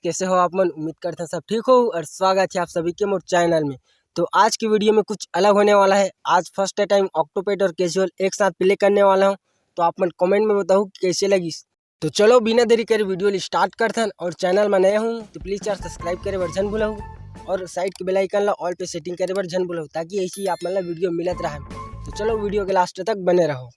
कैसे हो आप मन। उम्मीद करते हैं सब ठीक हो और स्वागत है आप सभी के मोर चैनल में। तो आज की वीडियो में कुछ अलग होने वाला है। आज फर्स्ट टाइम ऑक्टोपैड और कैजुअल एक साथ प्ले करने वाला हूं। तो आप मन कमेंट में बताओ कि कैसे लगी। तो चलो बिना देरी करे वीडियो स्टार्ट करते हैं। और चैनल में नए हूँ तो प्लीज़ यार सब्सक्राइब करे बर झन भूलऊ और साइड के बेल आइकन ला ऑल पे सेटिंग करे बर झन भूलऊ, ताकि ऐसी ही आप मन ला वीडियो मिलत रहे। तो चलो वीडियो के लास्ट तक बने रहो।